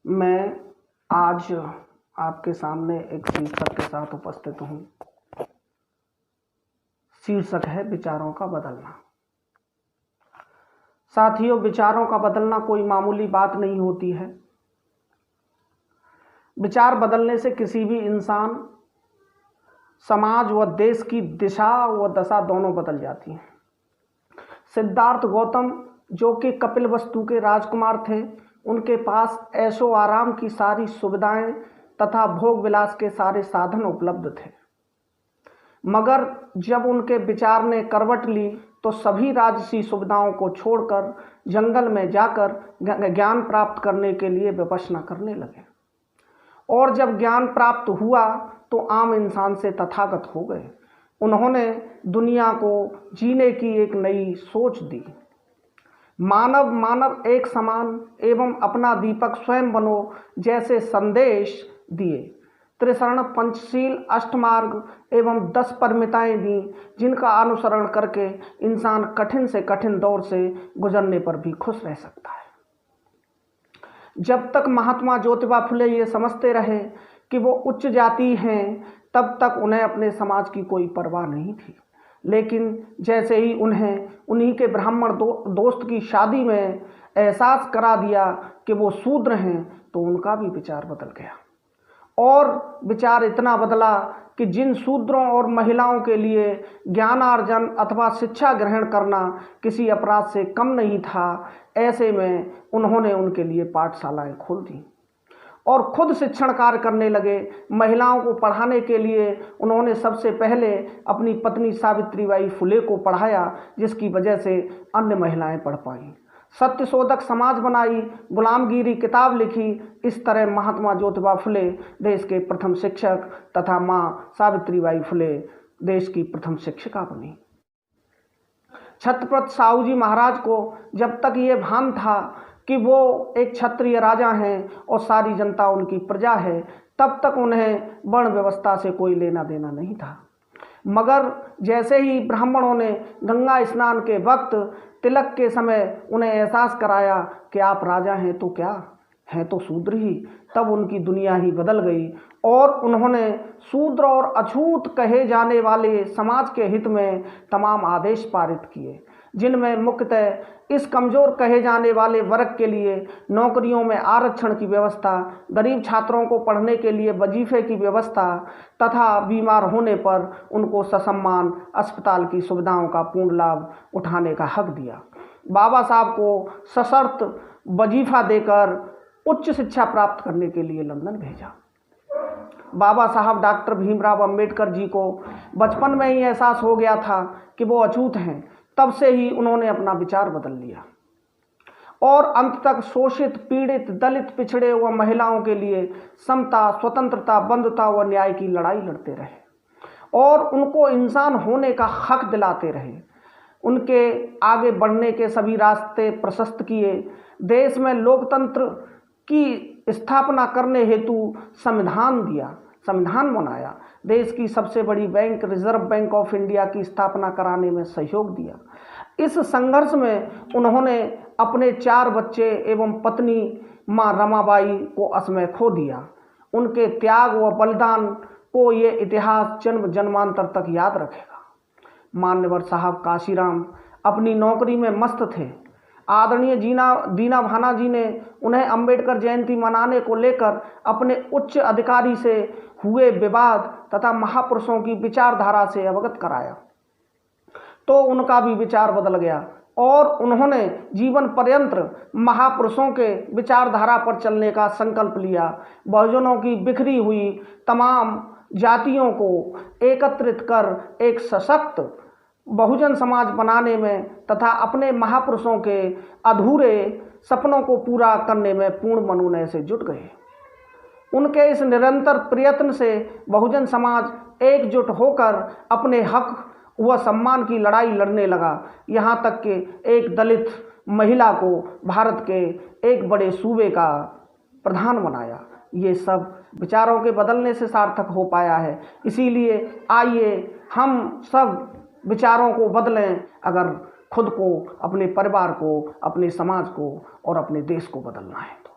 मैं आज आपके सामने एक शीर्षक के साथ उपस्थित हूँ। शीर्षक है विचारों का बदलना। साथियों, विचारों का बदलना कोई मामूली बात नहीं होती है। विचार बदलने से किसी भी इंसान, समाज व देश की दिशा व दशा दोनों बदल जाती हैं। सिद्धार्थ गौतम, जो कि कपिलवस्तु के राजकुमार थे, उनके पास ऐशो आराम की सारी सुविधाएं तथा भोग विलास के सारे साधन उपलब्ध थे। मगर जब उनके विचार ने करवट ली तो सभी राजसी सुविधाओं को छोड़कर जंगल में जाकर ज्ञान प्राप्त करने के लिए विपश्यना करने लगे। और जब ज्ञान प्राप्त हुआ तो आम इंसान से तथागत हो गए। उन्होंने दुनिया को जीने की एक नई सोच दी। मानव मानव एक समान एवं अपना दीपक स्वयं बनो जैसे संदेश दिए। त्रिशरण, पंचशील, अष्टमार्ग एवं 10 परमिताएं दी, जिनका अनुसरण करके इंसान कठिन से कठिन दौर से गुजरने पर भी खुश रह सकता है। जब तक महात्मा ज्योतिबा फुले ये समझते रहे कि वो उच्च जाति हैं, तब तक उन्हें अपने समाज की कोई परवाह नहीं थी। लेकिन जैसे ही उन्हें उन्हीं के ब्राह्मण दोस्त की शादी में एहसास करा दिया कि वो शूद्र हैं, तो उनका भी विचार बदल गया। और विचार इतना बदला कि जिन शूद्रों और महिलाओं के लिए ज्ञानार्जन अथवा शिक्षा ग्रहण करना किसी अपराध से कम नहीं था, ऐसे में उन्होंने उनके लिए पाठशालाएं खोल दी और खुद शिक्षण कार्य करने लगे। महिलाओं को पढ़ाने के लिए उन्होंने सबसे पहले अपनी पत्नी सावित्रीबाई फुले को पढ़ाया, जिसकी वजह से अन्य महिलाएं पढ़ पाईं। सत्यशोधक समाज बनाई, गुलामगिरी किताब लिखी। इस तरह महात्मा ज्योतिबा फुले देश के प्रथम शिक्षक तथा माँ सावित्रीबाई फुले देश की प्रथम शिक्षिका बनी। छत्रपति साहू जी महाराज को जब तक ये भान था कि वो एक क्षत्रिय राजा हैं और सारी जनता उनकी प्रजा है, तब तक उन्हें वर्ण व्यवस्था से कोई लेना देना नहीं था। मगर जैसे ही ब्राह्मणों ने गंगा स्नान के वक्त तिलक के समय उन्हें एहसास कराया कि आप राजा हैं तो क्या हैं तो शूद्र ही, तब उनकी दुनिया ही बदल गई और उन्होंने शूद्र और अछूत कहे जाने वाले समाज के हित में तमाम आदेश पारित किए, जिनमें मुख्यतः इस कमज़ोर कहे जाने वाले वर्ग के लिए नौकरियों में आरक्षण की व्यवस्था, गरीब छात्रों को पढ़ने के लिए वजीफे की व्यवस्था तथा बीमार होने पर उनको ससम्मान अस्पताल की सुविधाओं का पूर्ण लाभ उठाने का हक दिया। बाबा साहब को सशर्त वजीफा देकर उच्च शिक्षा प्राप्त करने के लिए लंदन भेजा। बाबा साहब डॉक्टर भीमराव अंबेडकर जी को बचपन में ही एहसास हो गया था कि वो अछूत हैं। तब से ही उन्होंने अपना विचार बदल लिया और अंत तक शोषित, पीड़ित, दलित, पिछड़े व महिलाओं के लिए समता, स्वतंत्रता, बंधुता व न्याय की लड़ाई लड़ते रहे और उनको इंसान होने का हक दिलाते रहे। उनके आगे बढ़ने के सभी रास्ते प्रशस्त किए। देश में लोकतंत्र की स्थापना करने हेतु संविधान दिया, संविधान बनाया। देश की सबसे बड़ी bank reserve bank of India की स्थापना कराने में सहयोग दिया। इस संघर्ष में उन्होंने अपने 4 बच्चे एवं पत्नी माँ रमाबाई को असमय खो दिया। उनके त्याग व बलिदान को ये इतिहास जन्म जन्मांतर तक याद रखेगा। मान्यवर साहब काशीराम अपनी नौकरी में मस्त थे। आदरणीय दीना भाना जी ने उन्हें अंबेडकर जयंती मनाने को लेकर अपने उच्च अधिकारी से हुए विवाद तथा महापुरुषों की विचारधारा से अवगत कराया, तो उनका भी विचार बदल गया और उन्होंने जीवन पर्यंत महापुरुषों के विचारधारा पर चलने का संकल्प लिया। बहुजनों की बिखरी हुई तमाम जातियों को एकत्रित कर एक सशक्त बहुजन समाज बनाने में तथा अपने महापुरुषों के अधूरे सपनों को पूरा करने में पूर्ण मनोनय से जुट गए। उनके इस निरंतर प्रयत्न से बहुजन समाज एकजुट होकर अपने हक व सम्मान की लड़ाई लड़ने लगा। यहाँ तक कि एक दलित महिला को भारत के एक बड़े सूबे का प्रधान बनाया। ये सब विचारों के बदलने से सार्थक हो पाया है। इसीलिए आइए हम सब विचारों को बदलें, अगर खुद को, अपने परिवार को, अपने समाज को और अपने देश को बदलना है तो।